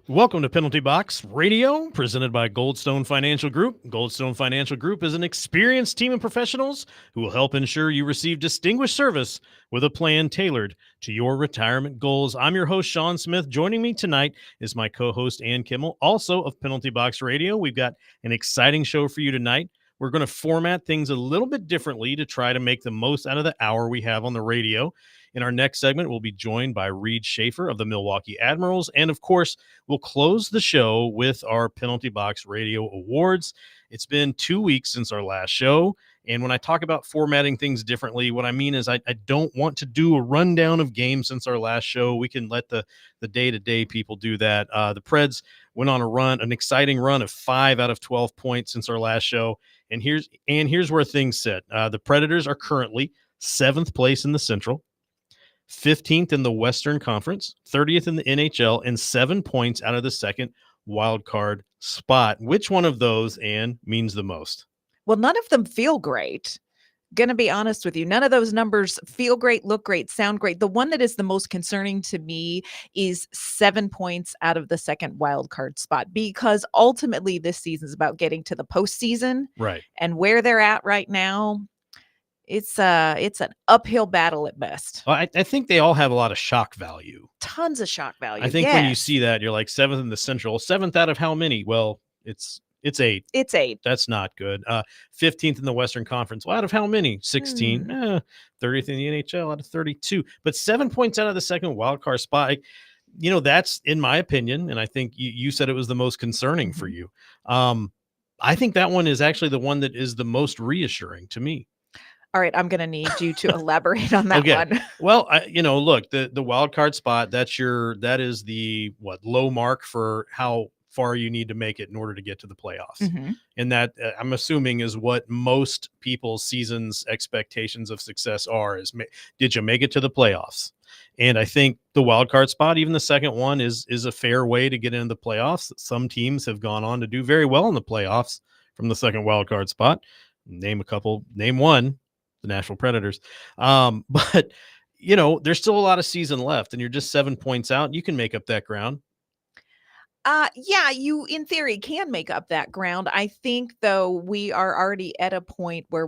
Welcome to Penalty Box Radio, presented by Goldstone Financial Group. Goldstone Financial Group is an experienced team of professionals who will help ensure you receive distinguished service with a plan tailored to your retirement goals. I'm your host, Sean Smith. Joining me tonight is my co-host, Ann Kimmel, also of Penalty Box Radio. We've got an exciting show for you tonight. We're going to format things a little bit differently to try to make the most out of the hour we have on the radio. In our next segment, we'll be joined by Reed Schaefer of the Milwaukee Admirals. And of course, we'll close the show with our Penalty Box Radio Awards. It's been 2 weeks since our last show. And when I talk about formatting things differently, what I mean is I don't want to do a rundown of games since our last show. We can let the day-to-day people do that. The Preds went on an exciting run of 5 out of 12 points since our last show. And here's where things sit. The Predators are currently 7th place in the Central, 15th in the Western Conference, 30th in the NHL, and 7 points out of the second wild card spot. Which one of those, Ann, means the most? Well, none of them feel great. Going to be honest with you. None of those numbers feel great, look great, sound great. The one that is the most concerning to me is 7 points out of the second wild card spot, because ultimately this season is about getting to the postseason. Right. And where they're at right now, it's an uphill battle at best. Well, I think they all have a lot of shock value. Tons of shock value. I think when you see that, you're like 7th in the Central. 7th out of how many? Well, it's 8. It's 8. That's not good. 15th in the Western Conference. Well, out of how many? 16. 30th in the NHL out of 32. But 7 points out of the second wild card spot. That's, in my opinion, and I think you said it was the most concerning for you. I think that one is actually the one that is the most reassuring to me. All right, I'm going to need you to elaborate on that one. Well, look, the wild card spot, that is the low mark for how far you need to make it in order to get to the playoffs. Mm-hmm. And that I'm assuming is what most people's season's expectations of success are, is did you make it to the playoffs? And I think the wild card spot, even the second one, is a fair way to get into the playoffs. Some teams have gone on to do very well in the playoffs from the second wild card spot. Name one. The Nashville Predators. But there's still a lot of season left, and you're just 7 points out. You can make up that ground. Yeah, you in theory can make up that ground. I think, though, we are already at a point where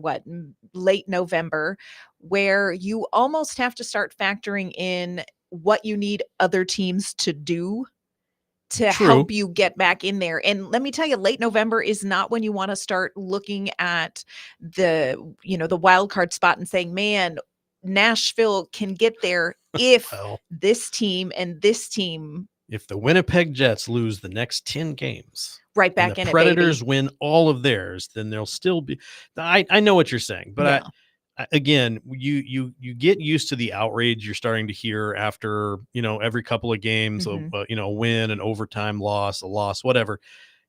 late November, where you almost have to start factoring in what you need other teams to do to help you get back in there. And let me tell you, late November is not when you want to start looking at the wild card spot and saying, man, Nashville can get there if this team and this team. If the Winnipeg Jets lose the next 10 games, right back in it, Predators win all of theirs, then they'll still be. I know what you're saying, but again, you get used to the outrage you're starting to hear after, every couple of games, a win, an overtime loss, a loss, whatever.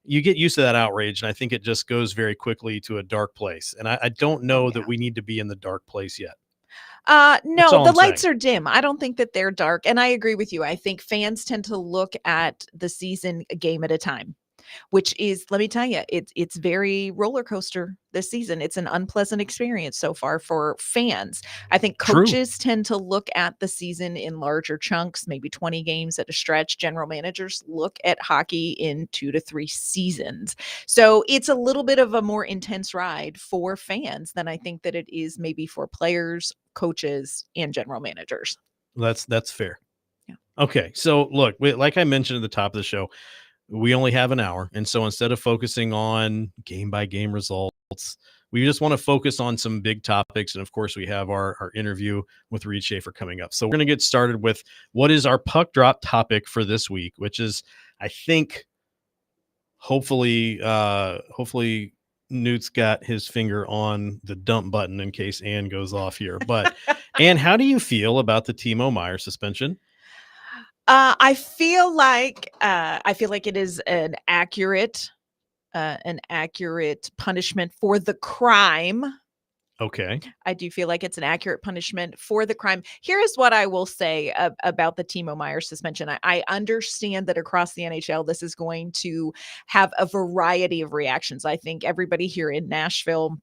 You get used to that outrage, and I think it just goes very quickly to a dark place. And I don't know that we need to be in the dark place yet. No, the lights are dim. I don't think that they're dark. And I agree with you. I think fans tend to look at the season a game at a time, which is, let me tell you, it's very roller coaster this season. It's an unpleasant experience so far for fans. I think coaches tend to look at the season in larger chunks, maybe 20 games at a stretch. General managers look at hockey in 2 to 3 seasons. So it's a little bit of a more intense ride for fans than I think that it is maybe for players, coaches, and general managers. That's fair. Yeah. Okay. So look, like I mentioned at the top of the show, we only have an hour. And so instead of focusing on game by game results, we just want to focus on some big topics. And of course, we have our interview with Reed Schaefer coming up. So we're going to get started with what is our puck drop topic for this week, which is, I think, hopefully Newt's got his finger on the dump button in case Ann goes off here. But Ann, how do you feel about the Timo Meier suspension? I feel like it is an accurate punishment for the crime. Okay. I do feel like it's an accurate punishment for the crime. Here is what I will say about the Timo Meier suspension. I understand that across the NHL, this is going to have a variety of reactions. I think everybody here in Nashville,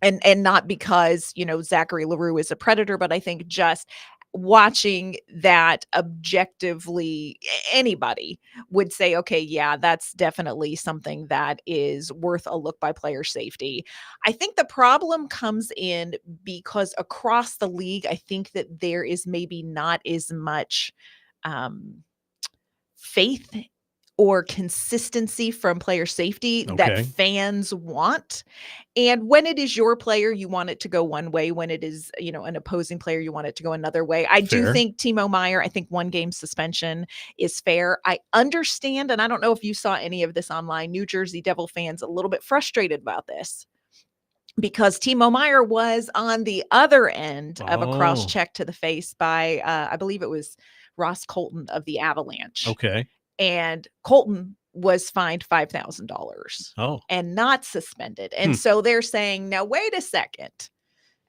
and not because, Zachary Leroux is a Predator, but I think just watching that objectively, anybody would say, okay, yeah, that's definitely something that is worth a look by player safety. I think the problem comes in because across the league, I think that there is maybe not as much faith or consistency from player safety that Okay. fans want. And when it is your player, you want it to go one way. When it is, an opposing player, you want it to go another way. I do Fair. think Timo Meyer, I think 1 game suspension is fair. I understand, and I don't know if you saw any of this online, New Jersey Devil fans a little bit frustrated about this because Timo Meyer was on the other end of a cross Oh, check to the face by, I believe it was Ross Colton of the Avalanche. okay. And Colton was fined $5,000 Oh, and not suspended. And so they're saying, now, wait a second,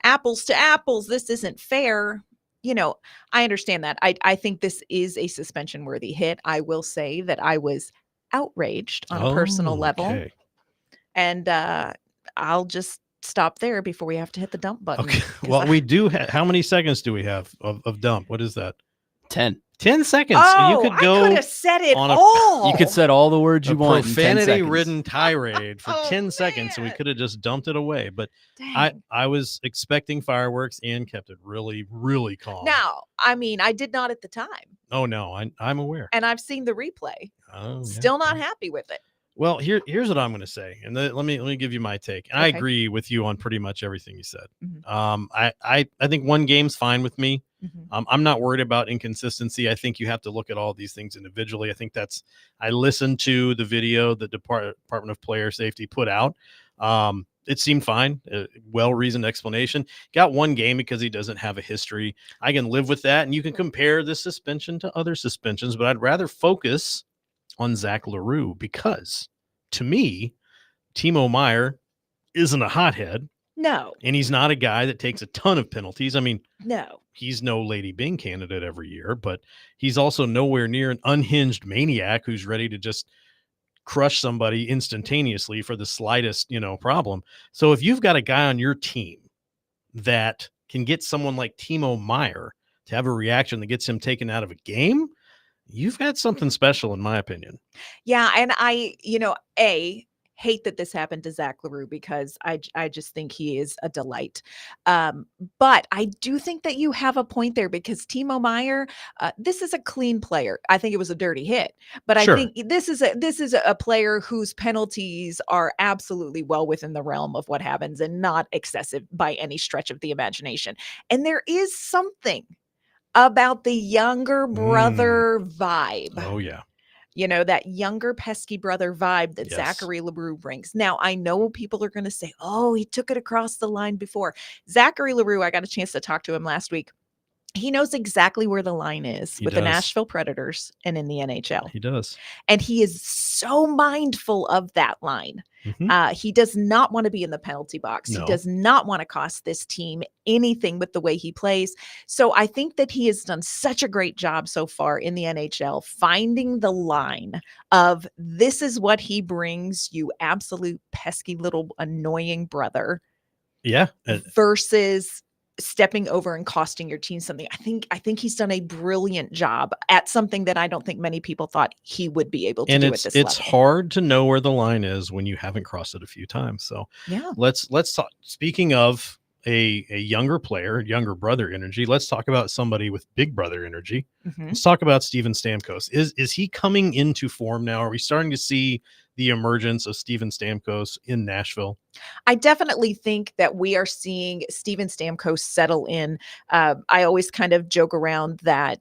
apples to apples, this isn't fair. I understand that. I think this is a suspension worthy hit. I will say that I was outraged on a personal level. Okay. And I'll just stop there before we have to hit the dump button. Okay. Well, we do. How many seconds do we have of dump? What is that? 10. 10 seconds. Oh, You could go I could have said it on a- all. You could set all the words you want in 10 seconds. profanity-ridden tirade for Oh, 10 seconds, and we man. could have just dumped it away. But Dang. I was expecting fireworks and kept it really, really calm. Now, I mean, I did not at the time, Oh no, I'm aware. and I've seen the replay. Oh, yeah. Still not happy with it. Well, here's what I'm going to say, and let me give you my take. And I Okay. agree with you on pretty much everything you said. Mhm. I think 1 game's fine with me. Mhm. I'm not worried about inconsistency. I think you have to look at all these things individually. I think I listened to the video the Department of Player Safety put out. It seemed fine, well-reasoned explanation. Got 1 game because he doesn't have a history. I can live with that, and you can compare this suspension to other suspensions, but I'd rather focus on Zach LaRue because, to me, Timo Meyer isn't a hothead, No, and he's not a guy that takes a ton of penalties. I mean, no. he's no Lady Bing candidate every year, but he's also nowhere near an unhinged maniac who's ready to just crush somebody instantaneously for the slightest, problem. So if you've got a guy on your team that can get someone like Timo Meyer to have a reaction that gets him taken out of a game, you've got something special, in my opinion. Yeah, and I, hate that this happened to Zach LaRue because I just think he is a delight. But I do think that you have a point there because Timo Meyer, this is a clean player. I think it was a dirty hit, but Sure. I think this is a player whose penalties are absolutely well within the realm of what happens and not excessive by any stretch of the imagination. And there is something about the younger brother vibe. Oh, yeah. That younger pesky brother vibe that Yes. Zachary LaRue brings. Now, I know people are going to say, oh, he took it across the line before. Zachary LaRue, I got a chance to talk to him last week. He knows exactly where the line is He with the does. Nashville Predators and in the NHL. He does. And he is so mindful of that line. Mhm. He does not want to be in the penalty box. No. He does not want to cost this team anything with the way he plays. So I think that he has done such a great job so far in the NHL, finding the line of this is what he brings, you absolute pesky little annoying brother, Yeah. versus stepping over and costing your team something. I think he's done a brilliant job at something that I don't think many people thought he would be able to And do it's at this it's level. hard to know where the line is when you haven't crossed it a few times. So Yeah. let's talk. Speaking of a younger player, younger brother energy, let's talk about somebody with big brother energy. Mhm. Let's talk about Steven Stamkos. Is he coming into form now? Are we starting to see the emergence of Steven Stamkos in Nashville? I definitely think that we are seeing Steven Stamkos settle in. I always kind of joke around that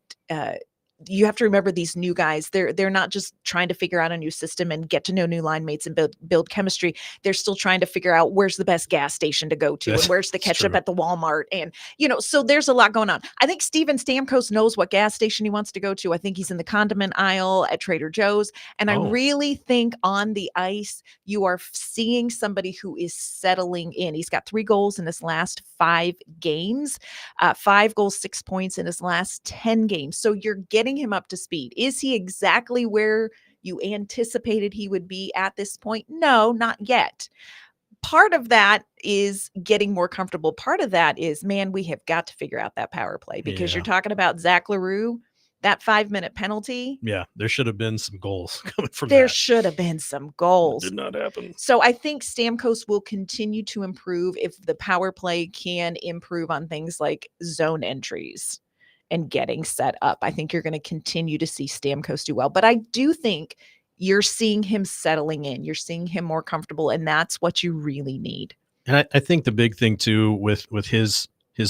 you have to remember these new guys. They're not just trying to figure out a new system and get to know new line mates and build chemistry. They're still trying to figure out where's the best gas station to go to and where's the ketchup true. at the Walmart. And, so there's a lot going on. I think Steven Stamkos knows what gas station he wants to go to. I think he's in the condiment aisle at Trader Joe's. And I Oh. really think on the ice, you are seeing somebody who is settling in. He's got 3 goals in his last 5 games, 5 goals, 6 points in his last 10 games. So you're getting him up to speed. Is he exactly where you anticipated he would be at this point? No, not yet. part of that is getting more comfortable. Part of that is, man, we have got to figure out that power play because you're talking about Zach LaRue, that 5-minute penalty. Yeah, there should have been some goals coming from There that. should have been some goals. It did not happen. So I think Stamkos will continue to improve if the power play can improve on things like zone entries and getting set up. I think you're going to continue to see Stamkos do well. But I do think you're seeing him settling in. You're seeing him more comfortable, and that's what you really need. And I think the big thing too with his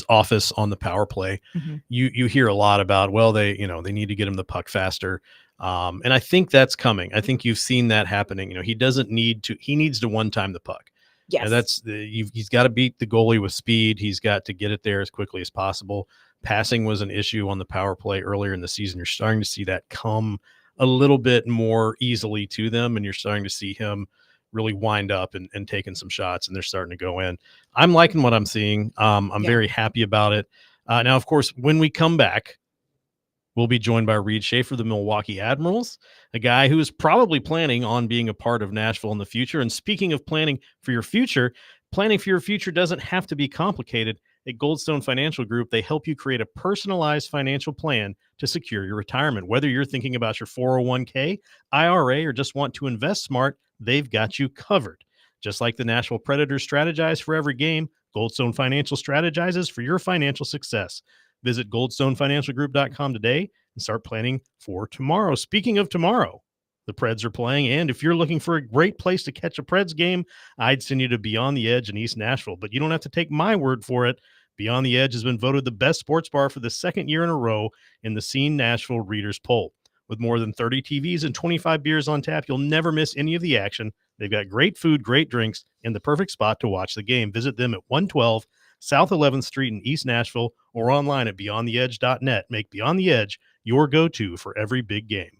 office on the power play, you hear a lot about, well, they need to get him the puck faster. And I think that's coming. I think you've seen that happening. He doesn't need to, he needs to one time the puck. Yes. He's got to beat the goalie with speed. He's got to get it there as quickly as possible. Passing was an issue on the power play earlier in the season. You're starting to see that come a little bit more easily to them, and you're starting to see him really wind up and taking some shots, and they're starting to go in. I'm liking what I'm seeing. I'm very happy about it. Now, of course, when we come back, we'll be joined by Reed Schaefer, the Milwaukee Admirals, a guy who is probably planning on being a part of Nashville in the future. And speaking of planning for your future doesn't have to be complicated. At Goldstone Financial Group, they help you create a personalized financial plan to secure your retirement. Whether you're thinking about your 401k, IRA, or just want to invest smart, they've got you covered. Just like the Nashville Predators strategize for every game, Goldstone Financial strategizes for your financial success. Visit goldstonefinancialgroup.com today and start planning for tomorrow. Speaking of tomorrow, the Preds are playing, and if you're looking for a great place to catch a Preds game, I'd send you to Beyond the Edge in East Nashville. But you don't have to take my word for it. Beyond the Edge has been voted the best sports bar for the second year in a row in the Scene Nashville Readers Poll. With more than 30 TVs and 25 beers on tap, you'll never miss any of the action. They've got great food, great drinks, and the perfect spot to watch the game. Visit them at 112 South 11th Street in East Nashville or online at beyondtheedge.net. Make Beyond the Edge your go-to for every big game.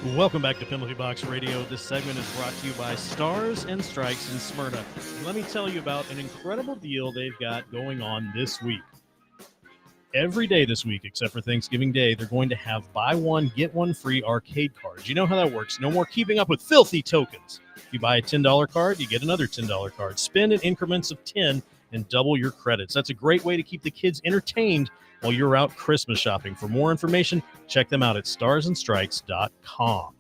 Welcome back to Penalty Box Radio. This segment is brought to you by Stars and Strikes in Smyrna. And let me tell you about an incredible deal they've got going on this week. Every day this week, except for Thanksgiving Day, they're going to have buy one, get one free arcade cards. You know how that works. No more keeping up with filthy tokens. If you buy a $10 card, you get another $10 card. Spend in increments of 10 and double your credits. That's a great way to keep the kids entertained while you're out Christmas shopping. For more information, check them out at starsandstrikes.com.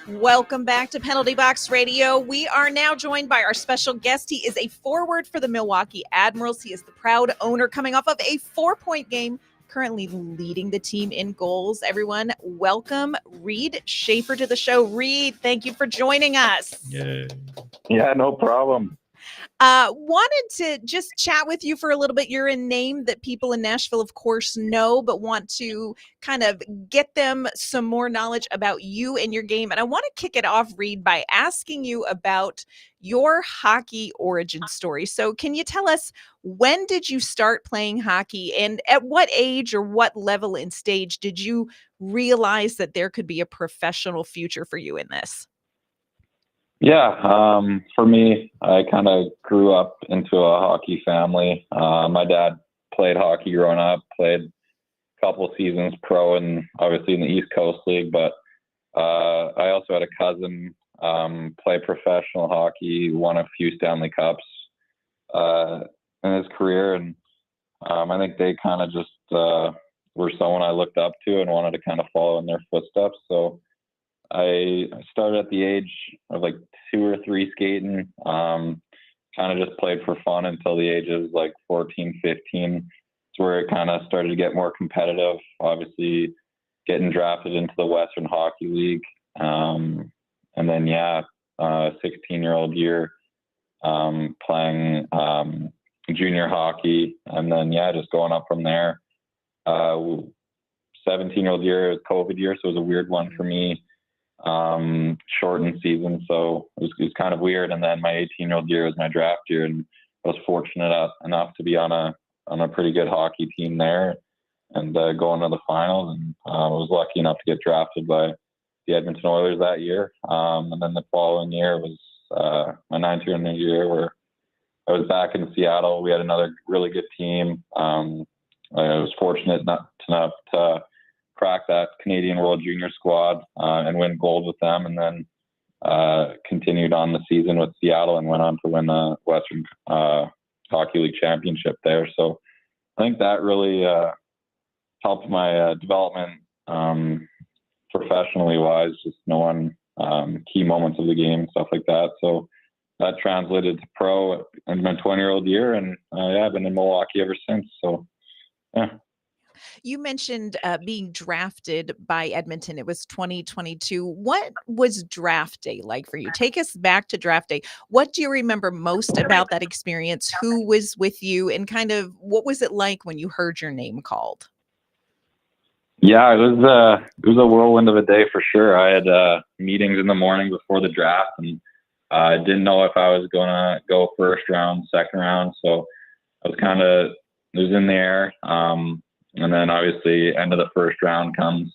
Welcome back to Penalty Box Radio. We are now joined by our special guest. He is a forward for the Milwaukee Admirals. He is the proud owner coming off of a 4-point game, currently leading the team in goals. Everyone, welcome Reed Schaefer to the show. Reed, thank you for joining us. Yay. Yeah, no problem. Wanted to just chat with you for a little bit. You're a name that people in Nashville, of course, know, but want to kind of get them some more knowledge about you and your game. And I want to kick it off, Reed, by asking you about your hockey origin story. So can you tell us, when did you start playing hockey, and at what age or what level and stage did you realize that there could be a professional future for you in this? Yeah, for me, I kind of grew up into a hockey family. My dad played hockey growing up, played a couple seasons pro and obviously in the East Coast League, but I also had a cousin play professional hockey, won a few Stanley Cups in his career, and I think they kind of just were someone I looked up to and wanted to kind of follow in their footsteps. So I started at the age of like 2 or 3 skating, kind of just played for fun until the ages like 14, 15. It's where it kind of started to get more competitive, obviously getting drafted into the Western Hockey League. And then, 16-year-old year playing junior hockey. And then, just going up from there. 17-year-old year, COVID year, so it was a weird one for me. Shortened season, so it was kind of weird. And then my 18-year-old year was my draft year, and I was fortunate enough to be on a pretty good hockey team there and going to the finals. And I was lucky enough to get drafted by the Edmonton Oilers that year. And then the following year was my 19th year, where I was back in Seattle. We had another really good team. I was fortunate enough to crack that Canadian World Junior squad and win gold with them, and then continued on the season with Seattle and went on to win the Western Hockey League championship there. So I think that really helped my development professionally wise, just knowing key moments of the game, stuff like that. So that translated to pro in my 20-year-old year, and I've been in Milwaukee ever since. So yeah. You mentioned being drafted by Edmonton. It was 2022. What was draft day like for you? Take us back to draft day. What do you remember most about that experience? Who was with you, and kind of what was it like when you heard your name called? Yeah, it was a whirlwind of a day for sure. I had meetings in the morning before the draft, and I didn't know if I was going to go first round, second round. So I was it was in the air. And then obviously end of the first round comes,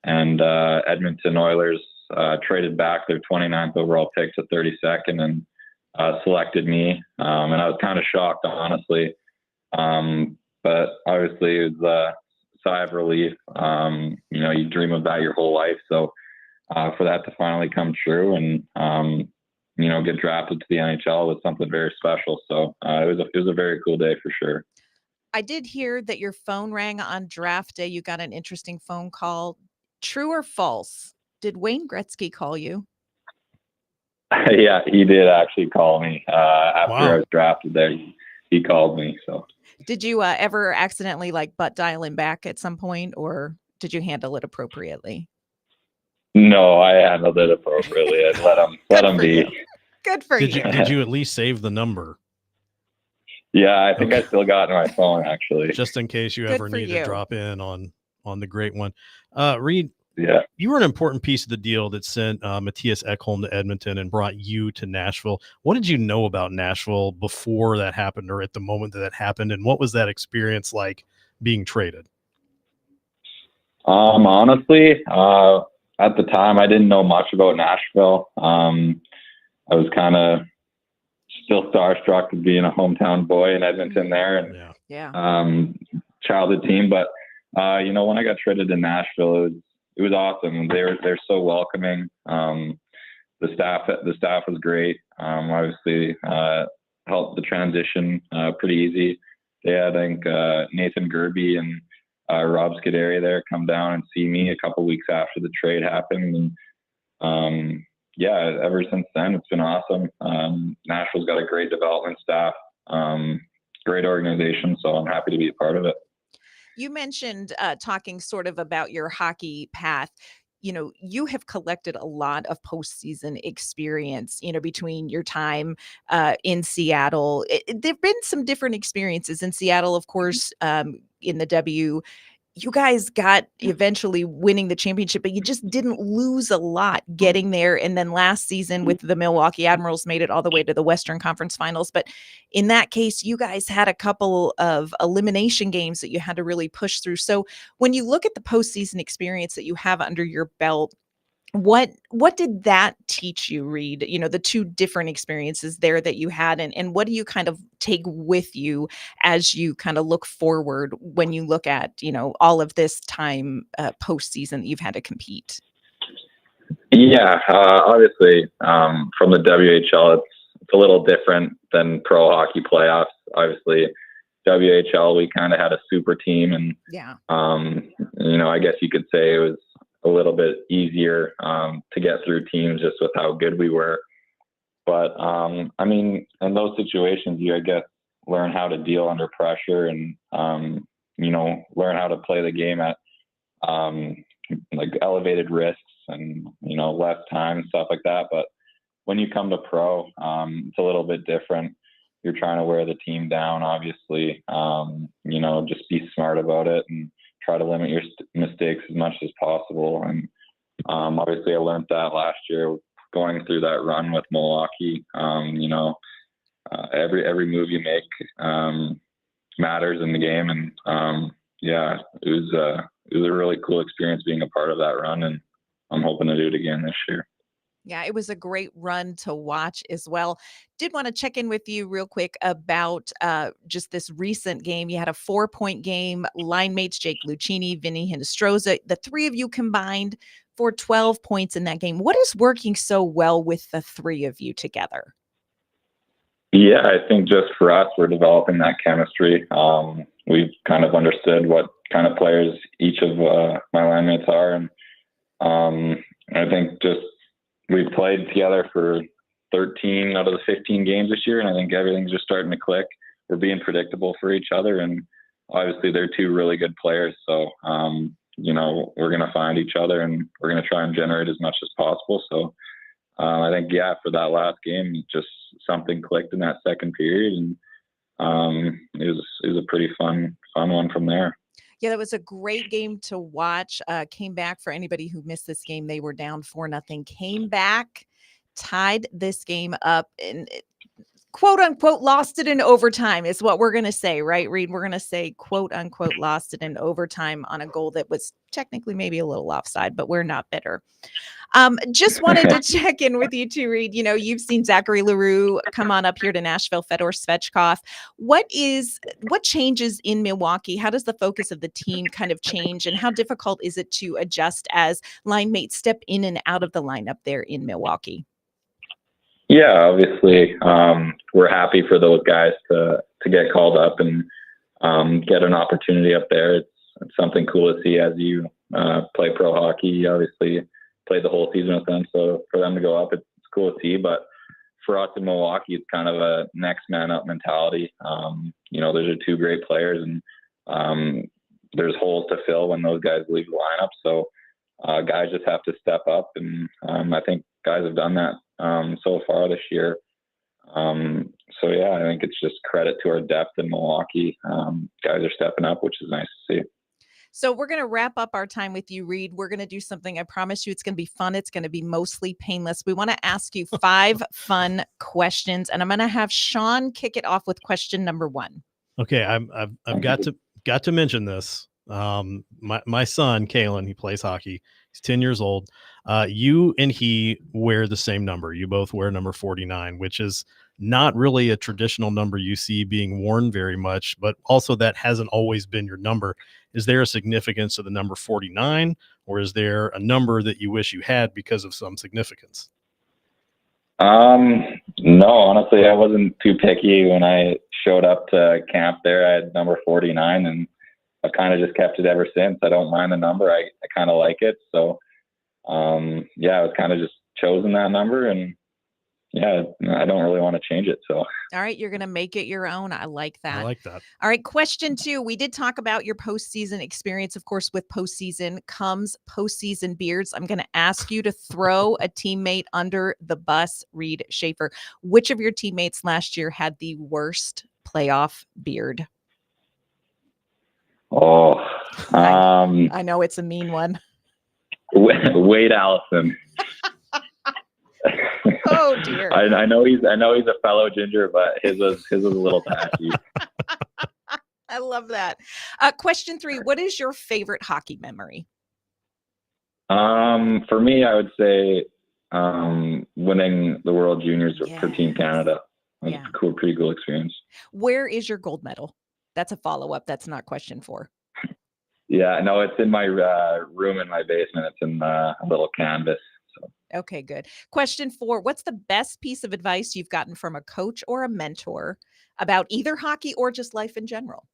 and Edmonton Oilers traded back their 29th overall pick to 32nd and selected me. And I was kind of shocked, honestly. But obviously it was a sigh of relief. You dream of that your whole life. So for that to finally come true and, get drafted to the NHL was something very special. So it was a very cool day for sure. I did hear that your phone rang on draft day. You got an interesting phone call. True or false? Did Wayne Gretzky call you? Yeah, he did actually call me after I was drafted there. He called me. So, did you ever accidentally butt dial him back at some point, or did you handle it appropriately? No, I handled it appropriately. I let him be. You. Good for you. Did you at least save the number? Yeah, I think I still got it on my phone, actually. Just in case you ever need to drop in on the great one. Reed, yeah, you were an important piece of the deal that sent Mattias Ekholm to Edmonton and brought you to Nashville. What did you know about Nashville before that happened, or at the moment that happened, and what was that experience like being traded? Honestly, at the time, I didn't know much about Nashville. I was kind of still starstruck of being a hometown boy in Edmonton there, and childhood team. But when I got traded to Nashville, it was awesome. They're so welcoming. The staff was great. Obviously, helped the transition pretty easy. They had, I think, Nathan Gerby and Rob Scuderi there come down and see me a couple weeks after the trade happened, and ever since then it's been awesome. Nashville's got a great development staff, great organization, so I'm happy to be a part of it. You mentioned talking sort of about your hockey path. You have collected a lot of postseason experience, between your time in Seattle. There've been some different experiences in Seattle, of course, in the W. You guys got eventually winning the championship, but you just didn't lose a lot getting there. And then last season with the Milwaukee Admirals made it all the way to the Western Conference Finals. But in that case, you guys had a couple of elimination games that you had to really push through. So when you look at the postseason experience that you have under your belt, what did that teach you, Reed? The two different experiences there that you had, and what do you kind of take with you as you kind of look forward when you look at, all of this time postseason that you've had to compete? Yeah, obviously, from the WHL, it's a little different than pro hockey playoffs. Obviously, WHL, we kind of had a super team, and I guess you could say it was a little bit easier to get through teams just with how good we were. But in those situations, you, I guess, learn how to deal under pressure and learn how to play the game at like elevated risks and less time, stuff like that. But when you come to pro, it's a little bit different. You're trying to wear the team down, obviously. Just be smart about it and try to limit your mistakes as much as possible. And obviously I learned that last year going through that run with Milwaukee. Every move you make matters in the game. And it was a really cool experience being a part of that run, and I'm hoping to do it again this year. Yeah, it was a great run to watch as well. Did want to check in with you real quick about just this recent game. You had a 4-point game. Line mates Jake Lucchini, Vinny Hinostroza, the three of you combined for 12 points in that game. What is working so well with the three of you together? Yeah, I think just for us, we're developing that chemistry. We've kind of understood what kind of players each of my line mates are. And I think just we've played together for 13 out of the 15 games this year, and I think everything's just starting to click. We're being predictable for each other, and obviously they're two really good players. So, we're going to find each other, and we're going to try and generate as much as possible. So I think, for that last game, just something clicked in that second period, and it was a pretty fun one from there. Yeah, that was a great game to watch. Came back, for anybody who missed this game, they were down 4-0, came back, tied this game up, and quote unquote lost it in overtime is what we're going to say, right, Reed? We're going to say quote unquote lost it in overtime on a goal that was technically maybe a little offside, but we're not bitter. Just wanted to check in with you too, Reed. You've seen Zachary Leroux come on up here to Nashville, Fedor Svechkov. What changes in Milwaukee? How does the focus of the team kind of change, and how difficult is it to adjust as line mates step in and out of the lineup there in Milwaukee? Yeah, obviously, we're happy for those guys to get called up and get an opportunity up there. It's something cool to see as you play pro hockey. You obviously played the whole season with them, so for them to go up, it's cool to see. But for us in Milwaukee, it's kind of a next man up mentality. Those are two great players, and there's holes to fill when those guys leave the lineup. So guys just have to step up, and I think guys have done that so far this year. I think it's just credit to our depth in Milwaukee. Guys are stepping up, which is nice to see. So we're going to wrap up our time with you, Reed. We're going to do something. I promise you it's going to be fun. It's going to be mostly painless. We want to ask you 5 fun questions, and I'm going to have Sean kick it off with question number 1. Okay, I've got to mention this. My son, Kalen, he plays hockey. He's 10 years old. You and he wear the same number. You both wear number 49, which is not really a traditional number you see being worn very much, but also that hasn't always been your number. Is there a significance to the number 49, or is there a number that you wish you had because of some significance? No, honestly, I wasn't too picky when I showed up to camp there. I had number 49, and I've kind of just kept it ever since. I don't mind the number. I kind of like it. So, yeah, I was kind of just chosen that number, and yeah, I don't really want to change it. So, all right, you're going to make it your own. I like that. I like that. All right, question 2. We did talk about your postseason experience. Of course, with postseason comes postseason beards. I'm going to ask you to throw a teammate under the bus, Reed Schaefer. Which of your teammates last year had the worst playoff beard? Oh, I know it's a mean one. Wade Allison. Oh dear. I know he's a fellow Ginger, but his was a little patchy. I love that. Question 3. What is your favorite hockey memory? For me, I would say winning the World Juniors for Team Canada. That's a pretty cool experience. Where is your gold medal? That's a follow-up. That's not question 4. Yeah, no, it's in my room in my basement. It's in a little canvas. So. Okay, good. Question 4. What's the best piece of advice you've gotten from a coach or a mentor about either hockey or just life in general?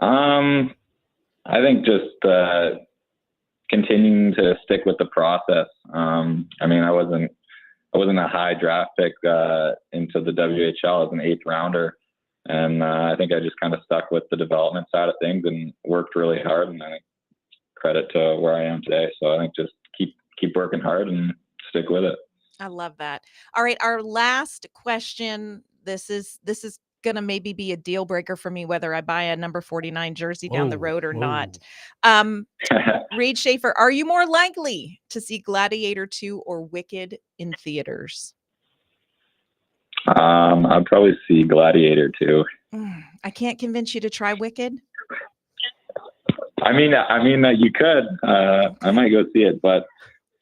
I think just continuing to stick with the process. I mean, I wasn't a high draft pick into the WHL as an 8th rounder. And I think I just kind of stuck with the development side of things and worked really hard. And I think credit to where I am today. So I think just keep working hard and stick with it. I love that. All right. Our last question. This is going to maybe be a deal breaker for me, whether I buy a number 49 jersey down the road or not. Reed Schaefer, are you more likely to see Gladiator 2 or Wicked in theaters? I'd probably see Gladiator 2. I can't convince you to try Wicked. I mean, you could. I might go see it, but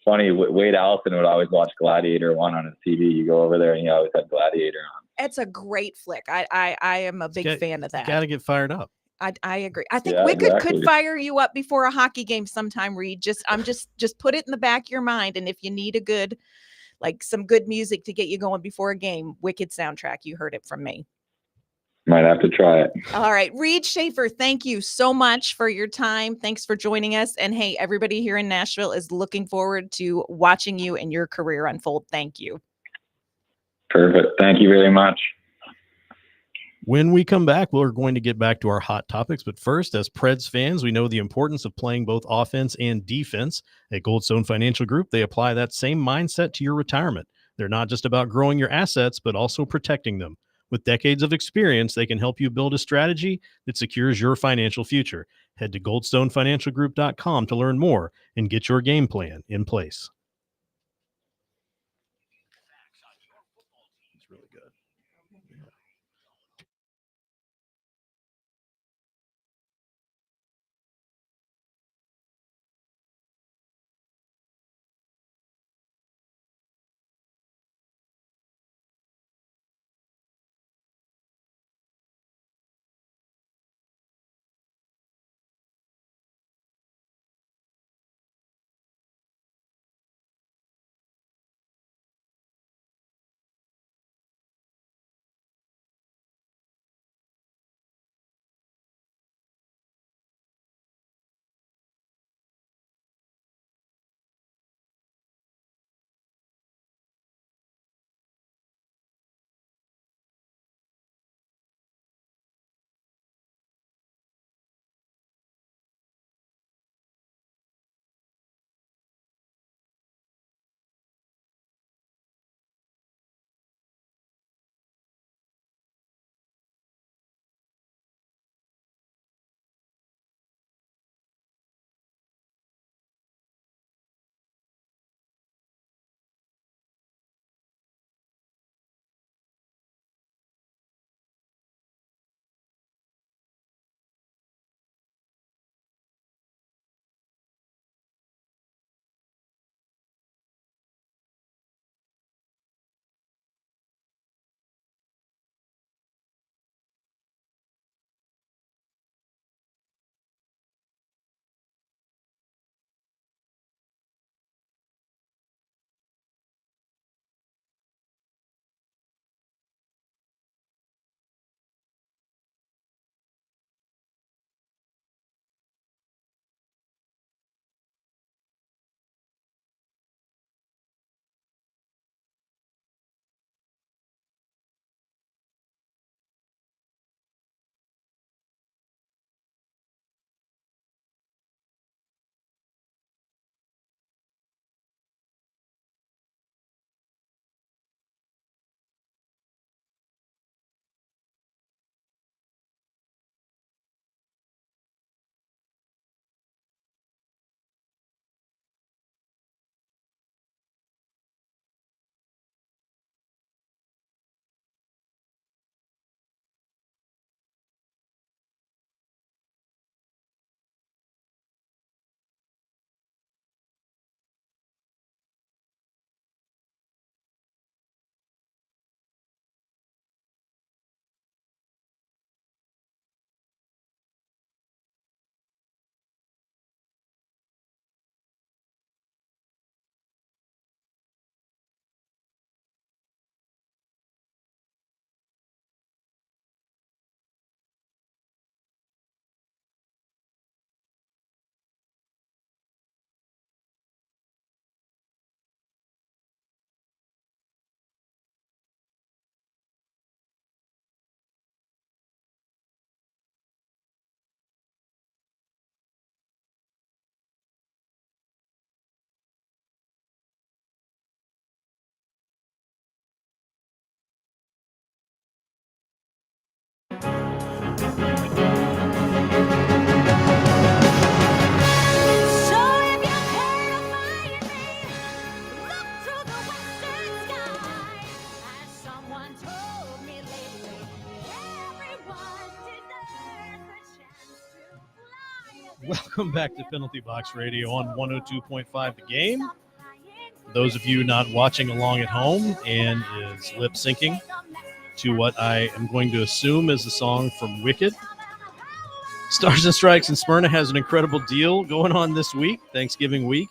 funny, Wade Allison would always watch Gladiator 1 on his TV. You go over there and he always had Gladiator on. It's a great flick. I am a big fan of that. Got to get fired up. I agree. I think Wicked could fire you up before a hockey game sometime, Reed. Just put it in the back of your mind, and if you need a good, some good music to get you going before a game, Wicked soundtrack. You heard it from me. Might have to try it. All right. Reed Schaefer, thank you so much for your time. Thanks for joining us. And hey, everybody here in Nashville is looking forward to watching you and your career unfold. Thank you. Perfect. Thank you very much. When we come back, we're going to get back to our hot topics. But first, as Preds fans, we know the importance of playing both offense and defense. At Goldstone Financial Group, they apply that same mindset to your retirement. They're not just about growing your assets, but also protecting them. With decades of experience, they can help you build a strategy that secures your financial future. Head to goldstonefinancialgroup.com to learn more and get your game plan in place. Welcome back to Penalty Box Radio on 102.5 The Game. For those of you not watching along at home and is lip syncing to what I am going to assume is a song from Wicked, Stars and Strikes in Smyrna has an incredible deal going on this week, Thanksgiving week.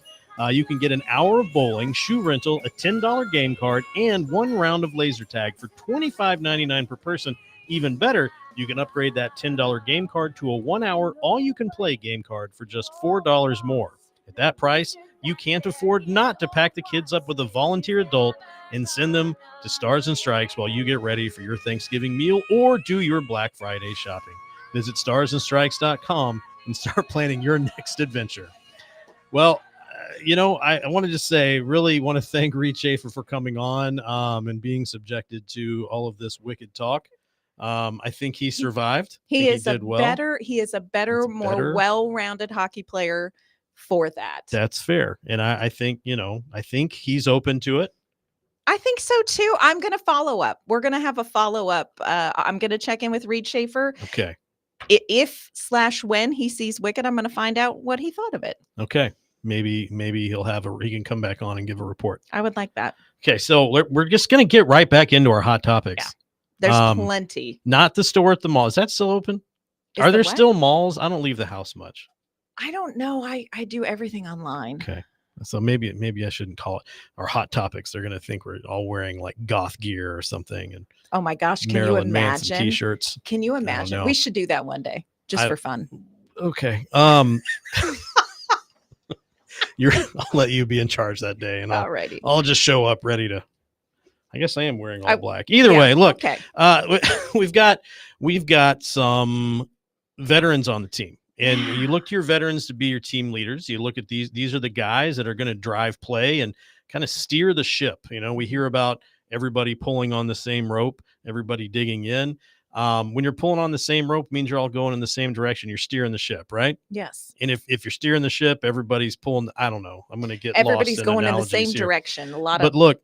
You can get an hour of bowling, shoe rental, a $10 game card, and 1 round of laser tag for $25.99 per person. Even better, you can upgrade that $10 game card to a 1-hour all-you-can-play game card for just $4 more. At that price, you can't afford not to pack the kids up with a volunteer adult and send them to Stars and Strikes while you get ready for your Thanksgiving meal or do your Black Friday shopping. Visit starsandstrikes.com and start planning your next adventure. Well, I want to just say, really want to thank Reed Schaefer for coming on and being subjected to all of this wicked talk. I think he survived. He is a better, more well-rounded hockey player for that. That's fair. And I think, I think he's open to it. I think so too. I'm going to follow up. We're going to have a follow-up. I'm going to check in with Reed Schaefer. Okay. If/when he sees Wicked, I'm going to find out what he thought of it. Okay. Maybe he can come back on and give a report. I would like that. Okay. So we're just going to get right back into our hot topics. Yeah. There's plenty. Not the store at the mall. Is that still open? Are there still malls? I don't leave the house much. I don't know. I do everything online. Okay. So maybe I shouldn't call it our hot topics. They're going to think we're all wearing like goth gear or something. And oh my gosh, can Marilyn you imagine? Manson t-shirts. Can you imagine? We should do that one day just for fun. Okay. I'll let you be in charge that day, and I'll just show up ready to. I guess I am wearing all black. Either way, look. Okay. We've got some veterans on the team. And you look to your veterans to be your team leaders. You look at these are the guys that are going to drive play and kind of steer the ship. We hear about everybody pulling on the same rope, everybody digging in. When you're pulling on the same rope, means you're all going in the same direction. You're steering the ship, right? Yes. And if you're steering the ship, everybody's pulling. I don't know. I'm going to get everybody's lost going in the same here. direction. But look,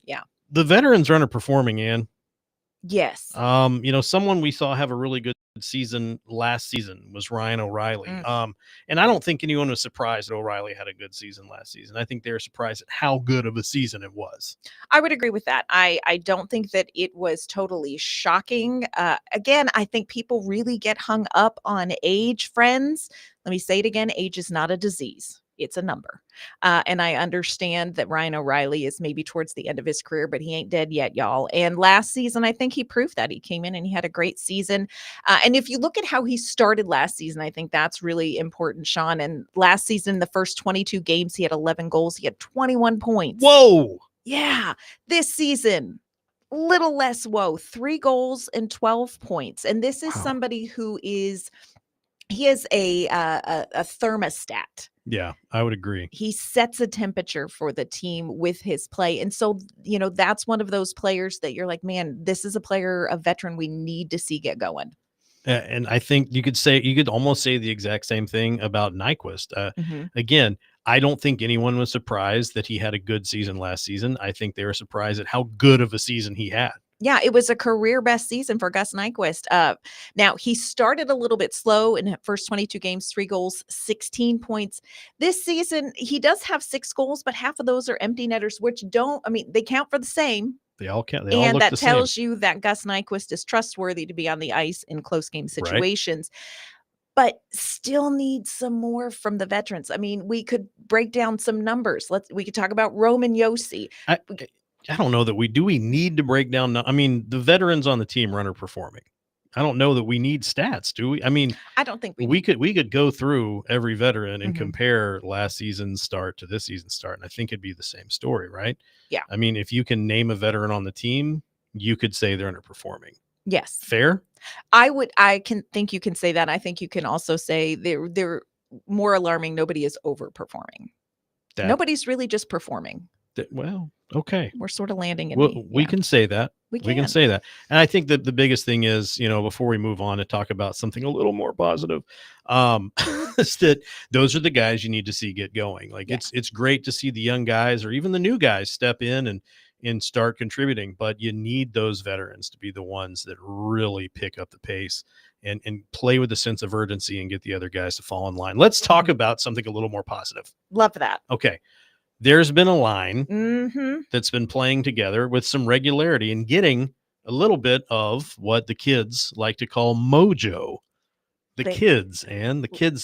the veterans are underperforming, Ann. Yes. Someone we saw have a really good season last season was Ryan O'Reilly. And I don't think anyone was surprised that O'Reilly had a good season last season. I think they were surprised at how good of a season it was. I would agree with that. I don't think that it was totally shocking. Again, I think people really get hung up on age, friends. Let me say it again. Age is not a disease. It's a number. And I understand that Ryan O'Reilly is maybe towards the end of his career, but he ain't dead yet, y'all. And last season, I think he proved that. He came in and he had a great season. And if you look at how he started last season, I think that's really important, Sean. And last season, the first 22 games, he had 11 goals. He had 21 points. Whoa. Yeah. This season, little less whoa, 3 goals and 12 points. And this is somebody who is... He is a thermostat. Yeah, I would agree. He sets a temperature for the team with his play. And so, that's one of those players that you're like, man, this is a player, a veteran we need to see get going. And I think you could almost say the exact same thing about Nyquist. Again, I don't think anyone was surprised that he had a good season last season. I think they were surprised at how good of a season he had. Yeah, it was a career best season for Gus Nyquist. Now, he started a little bit slow in the first 22 games, 3 goals, 16 points. This season, he does have 6 goals, but half of those are empty netters, which they count for the same. They all count. They all look the same. And that tells you that Gus Nyquist is trustworthy to be on the ice in close game situations. Right. But still needs some more from the veterans. I mean, we could break down some numbers. We could talk about Roman Josi. I don't know that we need to break down. I mean, the veterans on the team are underperforming. I don't know that we need stats, do we? I mean, I don't think we could go through every veteran and compare last season's start to this season's start. And I think it'd be the same story, right? Yeah. I mean, if you can name a veteran on the team, you could say they're underperforming. Yes. Fair? I can think you can say that. I think you can also say they're more alarming. Nobody is overperforming. Nobody's really just performing. Well, okay. We're sort of landing in. We can say that. We can say that. And I think that the biggest thing is, before we move on to talk about something a little more positive, is that those are the guys you need to see get going. Like it's great to see the young guys or even the new guys step in and start contributing, but you need those veterans to be the ones that really pick up the pace and play with a sense of urgency and get the other guys to fall in line. Let's talk about something a little more positive. Love that. Okay. There's been a line that's been playing together with some regularity and getting a little bit of what the kids like to call mojo. The kids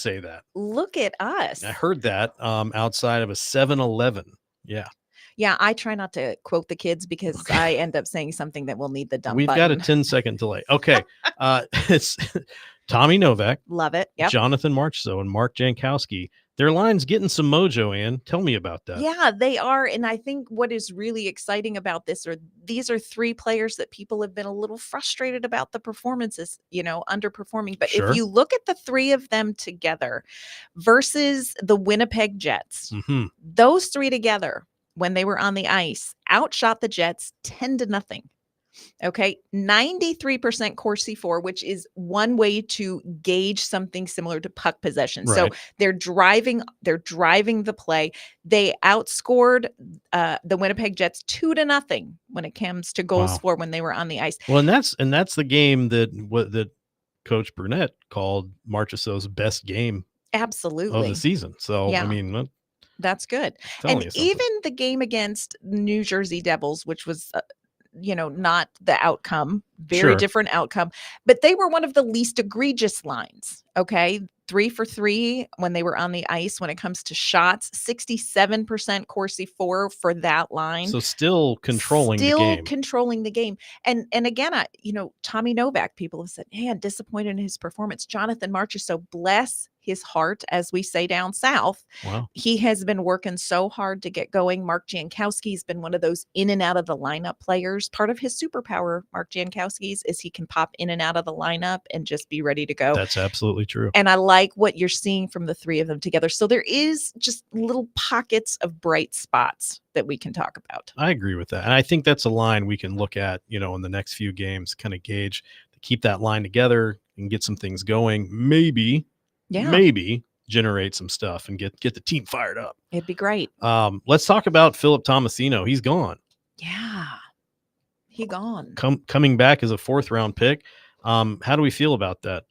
say that. Look at us. I heard that outside of a 7-Eleven. Yeah. Yeah, I try not to quote the kids because I end up saying something that will need the dump We've button. got a 10-second delay. Okay. It's Tommy Novak. Love it. Yep. Jonathan Marchessault and Mark Jankowski. Their line's getting some mojo, Ann. Tell me about that. Yeah, they are. And I think what is really exciting about this these are three players that people have been a little frustrated about the performances, underperforming. But Sure. if you look at the three of them together versus the Winnipeg Jets, those three together, when they were on the ice, outshot the Jets 10-0. Okay. 93% Corsi for, which is one way to gauge something similar to puck possession. Right. So they're driving the play. They outscored the Winnipeg Jets 2-0 when it comes to goals for when they were on the ice. Well, and that's the game that Coach Burnett called Marchessault's best game Absolutely of the season. So Yeah. I mean, that's good. And even the game against New Jersey Devils, which was not the outcome, very different outcome, but they were one of the least egregious lines. Okay. 3 for 3 when they were on the ice. When it comes to shots, 67% Corsi for that line. So still controlling the game. And again, Tommy Novak, people have said, man, disappointed in his performance. Jonathan Marchessault, bless his heart, as we say down south. Wow. He has been working so hard to get going. Mark Jankowski has been one of those in and out of the lineup players. Part of his superpower, Mark Jankowski's, is he can pop in and out of the lineup and just be ready to go. That's absolutely true. And I like what you're seeing from the three of them together. So there is just little pockets of bright spots that we can talk about. I agree with that. And I think that's a line we can look at, in the next few games, kind of gauge to keep that line together and get some things going. Maybe generate some stuff and get the team fired up. It'd be great. Let's talk about Philip Tomasino. He's gone. Yeah. He gone. Coming back as a 4th-round pick. How do we feel about that?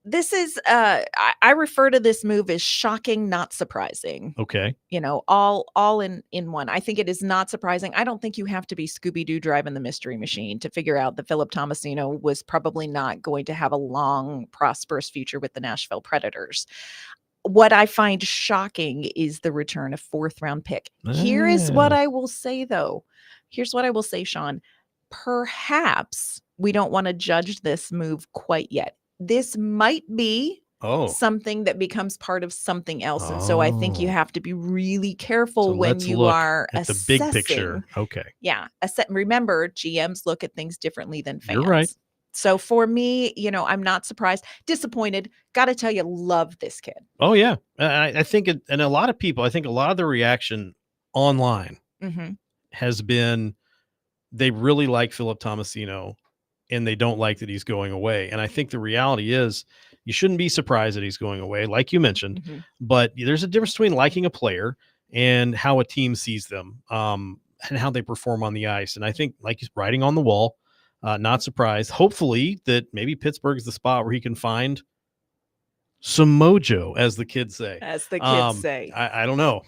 This is I refer to this move as shocking, not surprising. Okay. All in one. I think it is not surprising. I don't think you have to be Scooby-Doo driving the mystery machine to figure out that Philip Tomasino was probably not going to have a long, prosperous future with the Nashville Predators. What I find shocking is the return of 4th-round pick. Here is what I will say, though. Here's what I will say, Sean. Perhaps we don't want to judge this move quite yet. This might be something that becomes part of something else. And so I think you have to be really careful when you are at the big picture. Okay. Yeah. Remember, GMs look at things differently than fans. You're right. So for me, I'm not surprised, disappointed. Got to tell you, love this kid. Oh, yeah. I think and a lot of people, I think a lot of the reaction online has been they really like Philip Tomasino and they don't like that he's going away. And I think the reality is you shouldn't be surprised that he's going away, like you mentioned, but there's a difference between liking a player and how a team sees them and how they perform on the ice. And I think like he's writing on the wall, not surprised. Hopefully that maybe Pittsburgh's the spot where he can find some mojo, as the kids say. I don't know.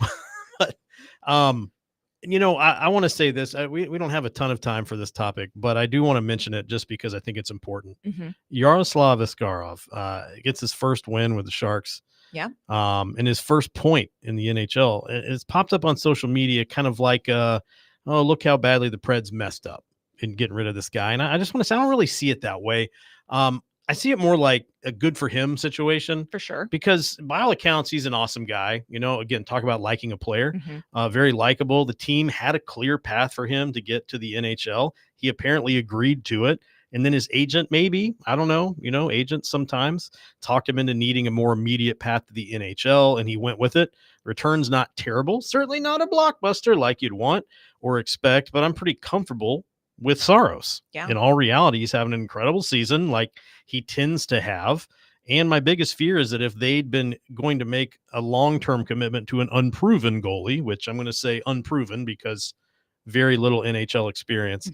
But, I want to say this. We don't have a ton of time for this topic, but I do want to mention it just because I think it's important. Yaroslav Askarov gets his first win with the Sharks. Yeah. And his first point in the NHL. It's popped up on social media kind of like, look how badly the Preds messed up in getting rid of this guy. And I just want to say, I don't really see it that way. I see it more like a good for him situation. For sure. Because by all accounts, he's an awesome guy. Again, talk about liking a player. Very likable. The team had a clear path for him to get to the NHL. He apparently agreed to it. And then his agent, maybe, I don't know, agents sometimes talked him into needing a more immediate path to the NHL, and he went with it. Return's not terrible. Certainly not a blockbuster like you'd want or expect, but I'm pretty comfortable with Saros. Yeah. In all reality, he's having an incredible season like he tends to have. And my biggest fear is that if they'd been going to make a long-term commitment to an unproven goalie, which I'm going to say unproven because very little NHL experience.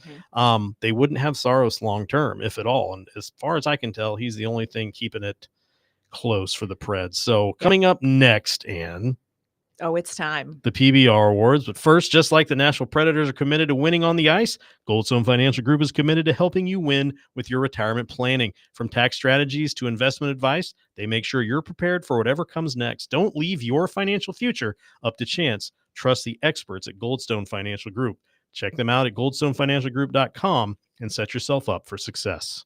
They wouldn't have Saros long term, if at all. And as far as I can tell, he's the only thing keeping it close for the Preds. So coming up next, Ann. Oh, it's time. The PBR Awards. But first, just like the Nashville Predators are committed to winning on the ice, Goldstone Financial Group is committed to helping you win with your retirement planning. From tax strategies to investment advice, they make sure you're prepared for whatever comes next. Don't leave your financial future up to chance. Trust the experts at Goldstone Financial Group. Check them out at goldstonefinancialgroup.com and set yourself up for success.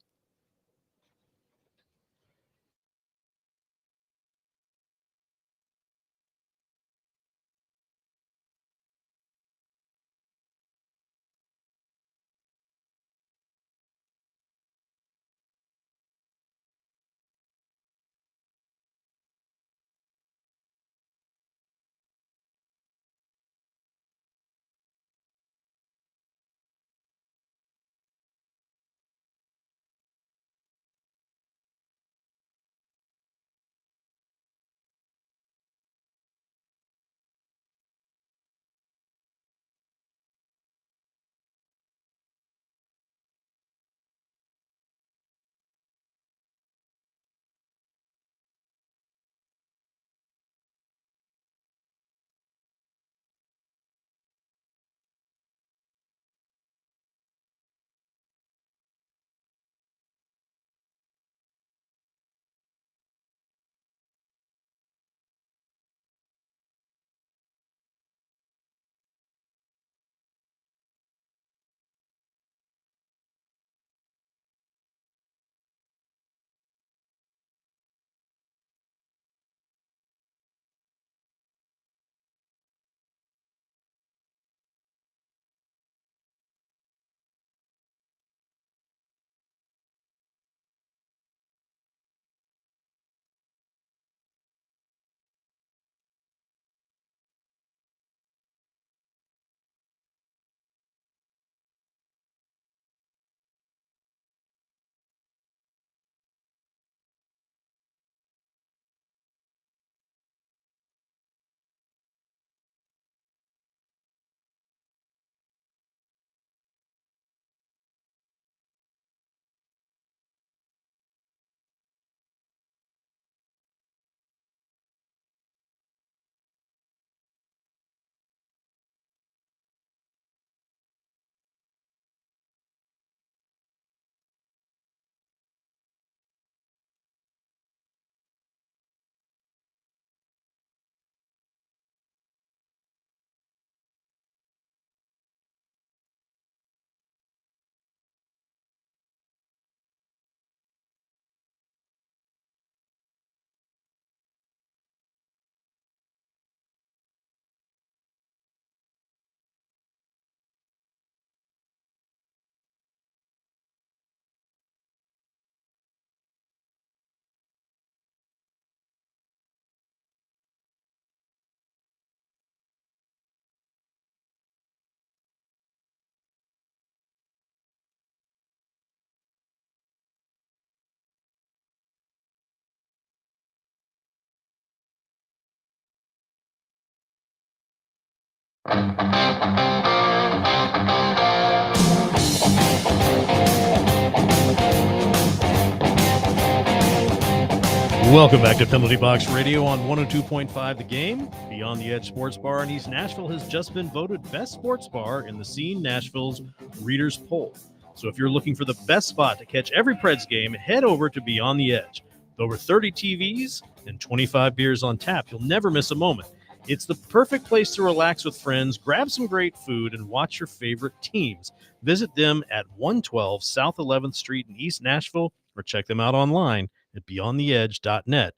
Welcome back to Penalty Box Radio on 102.5 The Game. Beyond the Edge Sports Bar in East Nashville has just been voted best sports bar in the Scene Nashville's Readers Poll. So if you're looking for the best spot to catch every Preds game, head over to Beyond the Edge. With over 30 TVs and 25 beers on tap, you'll never miss a moment. It's the perfect place to relax with friends, grab some great food, and watch your favorite teams. Visit them at 112 South 11th Street in East Nashville or check them out online at beyondtheedge.net,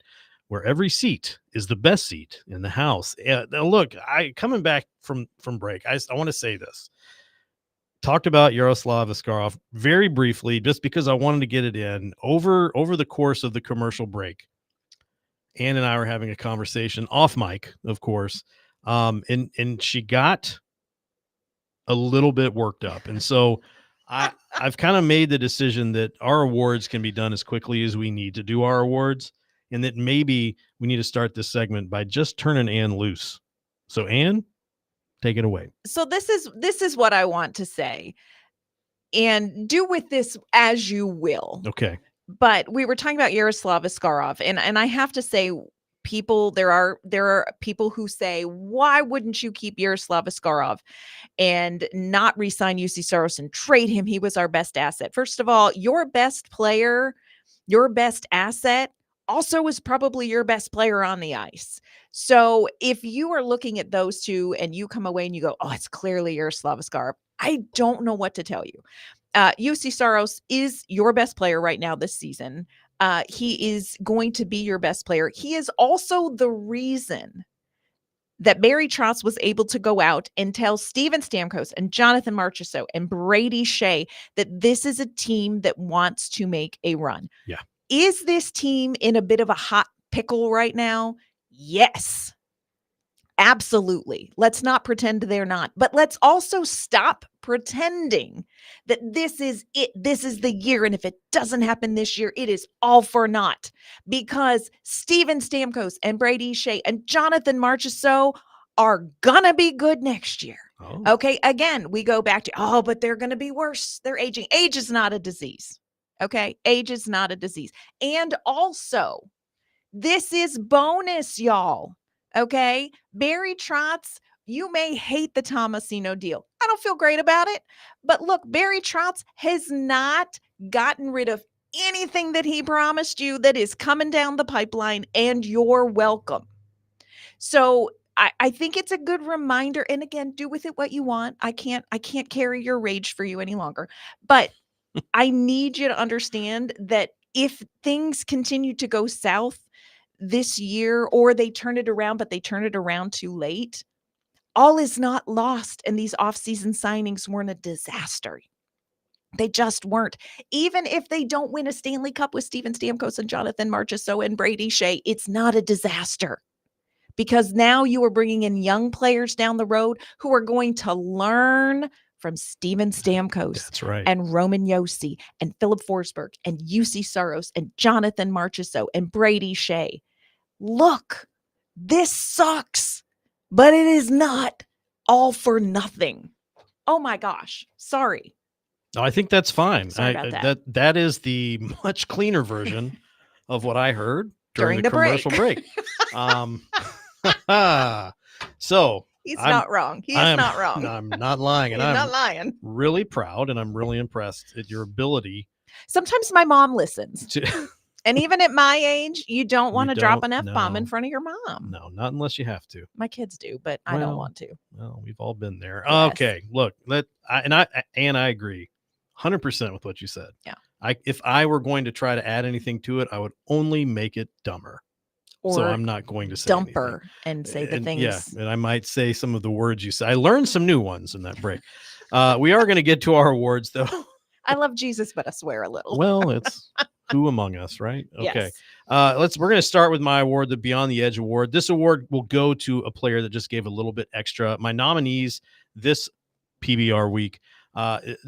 where every seat is the best seat in the house. Now look, coming back from break, I want to say this. Talked about Yaroslav Askarov very briefly, just because I wanted to get it in over the course of the commercial break. Ann and I were having a conversation off mic, of course, and she got a little bit worked up, and so I've kind of made the decision that our awards can be done as quickly as we need to do our awards, and that maybe we need to start this segment by just turning Ann loose. So Ann, take it away. So this is what I want to say, and do with this as you will. Okay. But we were talking about Yaroslav Askarov, and I have to say, there are people who say, why wouldn't you keep Yaroslav Askarov and not re-sign UC Saros and trade him? He was our best asset. First of all, your best player, your best asset also is probably your best player on the ice. So if you are looking at those two and you come away and you go, oh, it's clearly Yaroslav Askarov, I don't know what to tell you. UC Saros is your best player right now this season. He is going to be your best player. He is also the reason that Barry Trotz was able to go out and tell Steven Stamkos and Jonathan Marchessault and Brady Shea that this is a team that wants to make a run. Yeah. Is this team in a bit of a hot pickle right now? Yes. Absolutely. Let's not pretend they're not. But let's also stop pretending that this is it. This is the year. And if it doesn't happen this year, it is all for naught. Because Steven Stamkos and Brady Shea and Jonathan Marchessault are going to be good next year. Oh. Okay. Again, we go back to, but they're going to be worse. They're aging. Age is not a disease. Okay. Age is not a disease. And also, this is bonus, y'all. Okay. Barry Trotz, you may hate the Tomasino deal. I don't feel great about it. But look, Barry Trotz has not gotten rid of anything that he promised you that is coming down the pipeline, and you're welcome. So I think it's a good reminder. And again, do with it what you want. I can't carry your rage for you any longer. But I need you to understand that if things continue to go south this year, or they turn it around, but they turn it around too late, all is not lost. And these offseason signings weren't a disaster. They just weren't. Even if they don't win a Stanley Cup with Steven Stamkos and Jonathan Marchessault and Brady Shea, it's not a disaster. Because now you are bringing in young players down the road who are going to learn from Steven Stamkos. That's right. And Roman Josi and Philip Forsberg and UC Saros and Jonathan Marchessault and Brady Shea. Look, this sucks, but it is not all for nothing. Oh my gosh. Sorry. No, I think that's fine. Sorry about that. That is the much cleaner version of what I heard during the commercial break. So he's not wrong. He is not wrong. I'm not lying. And He's I'm not lying. really proud, and I'm really impressed at your ability. Sometimes my mom listens. To And even at my age, you don't want to drop an don't, F-bomb no. in front of your mom. No, not unless you have to. My kids do, but I don't Well, want to. Well, we've all been there. Yes. Okay, look, I agree 100% with what you said. Yeah. If I were going to try to add anything to it, I would only make it dumber. Or so I'm not going to say dumper anything. and say the And, things. yeah, and I might say some of the words you said. I learned some new ones in that break. We are going to get to our awards, though. I love Jesus, but I swear a little. Well, it's who among us, right? Okay. Yes. We're going to start with my award, the Beyond the Edge award. This award will go to a player that just gave a little bit extra. My nominees this PBR week,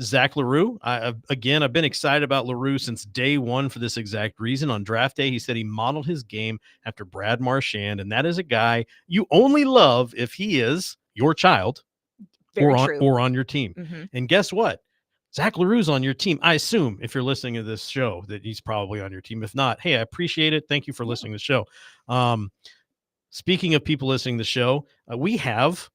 Zach Leroux. I've been excited about Leroux since day one for this exact reason. On draft day, he said he modeled his game after Brad Marchand, and that is a guy you only love if he is your child or on your team. Mm-hmm. And guess what? Zach Leroux's on your team. I assume if you're listening to this show that he's probably on your team. If not, hey, I appreciate it. Thank you for listening to the show. Speaking of people listening to the show, we have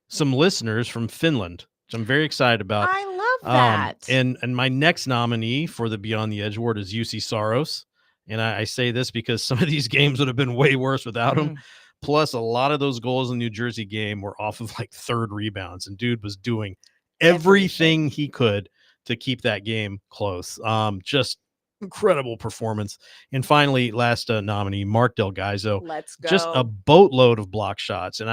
some listeners from Finland, which I'm very excited about. I love that. And my next nominee for the Beyond the Edge award is UC Saros. And I say this because some of these games would have been way worse without him. Plus, a lot of those goals in the New Jersey game were off of like third rebounds, and dude was doing everything he could to keep that game close. Just incredible performance. And finally, last nominee, Mark Del Gaizo. Let's go. Just a boatload of block shots. And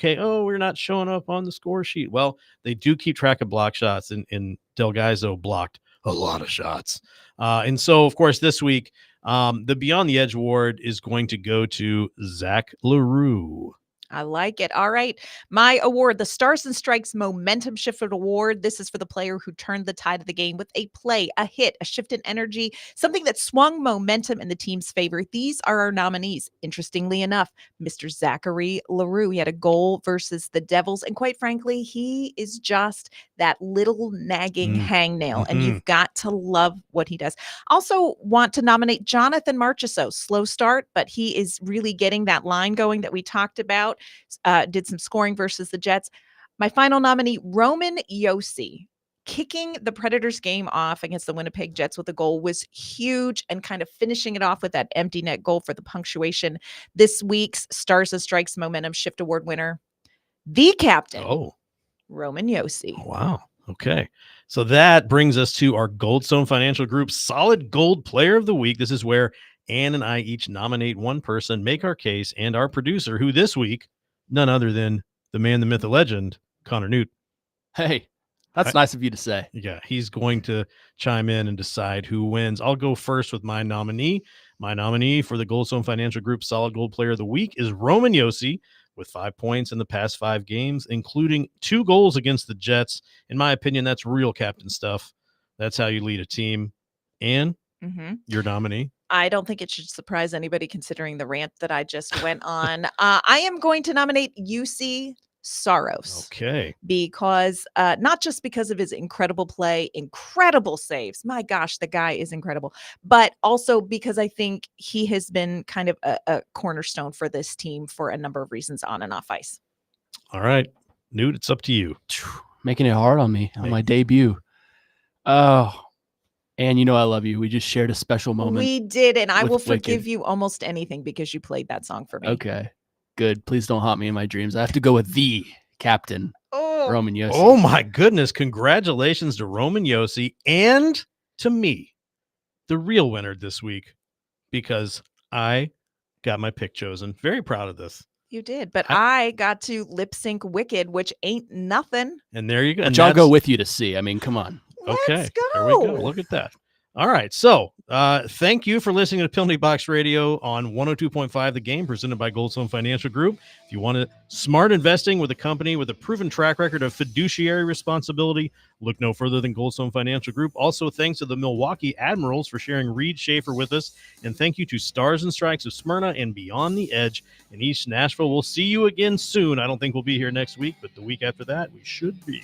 we're not showing up on the score sheet. Well, they do keep track of block shots, and Del Gaizo blocked a lot of shots. And so, of course, this week, the Beyond the Edge award is going to go to Zach Leroux. I like it. All right. My award, the Stars and Strikes Momentum Shifter Award. This is for the player who turned the tide of the game with a play, a hit, a shift in energy, something that swung momentum in the team's favor. These are our nominees. Interestingly enough, Mr. Zachary Leroux, he had a goal versus the Devils. And quite frankly, he is just that little nagging hangnail. And you've got to love what he does. Also want to nominate Jonathan Marchessault. Slow start, but he is really getting that line going that we talked about. Did some scoring versus the Jets. My final nominee, Roman Josi. Kicking the Predators game off against the Winnipeg Jets with a goal was huge, and kind of finishing it off with that empty net goal for the punctuation. This week's Stars and Strikes Momentum Shift Award winner, the captain, Roman Josi. Wow. Okay. So that brings us to our Goldstone Financial Group Solid Gold Player of the Week. This is where Ann and I each nominate one person, make our case, and our producer, who this week, none other than the man, the myth, the legend, Connor Newt. Hey, that's nice of you to say. Yeah, he's going to chime in and decide who wins. I'll go first with my nominee. My nominee for the Goldstone Financial Group Solid Gold Player of the Week is Roman Josi, with 5 points in the past 5 games, including 2 goals against the Jets. In my opinion, that's real captain stuff. That's how you lead a team. Ann, your nominee. I don't think it should surprise anybody considering the rant that I just went on. I am going to nominate Juuse Saros. Okay. Because not just because of his incredible play, incredible saves. My gosh, the guy is incredible. But also because I think he has been kind of a cornerstone for this team for a number of reasons on and off ice. All right. Newt, it's up to you. Making it hard on me on my debut. Oh, and you know I love you. We just shared a special moment. We did, and I will forgive you almost anything because you played that song for me. Okay, good. Please don't haunt me in my dreams. I have to go with the captain, Roman Josi. Oh my goodness. Congratulations to Roman Josi and to me, the real winner this week, because I got my pick chosen. Very proud of this. You did, but I got to lip sync Wicked, which ain't nothing. And there you go. Which I'll go with you to see. I mean, come on. Okay. Let's go. There we go. Look at that. All right. So thank you for listening to Penalty Box Radio on 102.5 The Game, presented by Goldstone Financial Group. If you want smart investing with a company with a proven track record of fiduciary responsibility, look no further than Goldstone Financial Group. Also, thanks to the Milwaukee Admirals for sharing Reed Schaefer with us. And thank you to Stars and Strikes of Smyrna and Beyond the Edge in East Nashville. We'll see you again soon. I don't think we'll be here next week, but the week after that, we should be.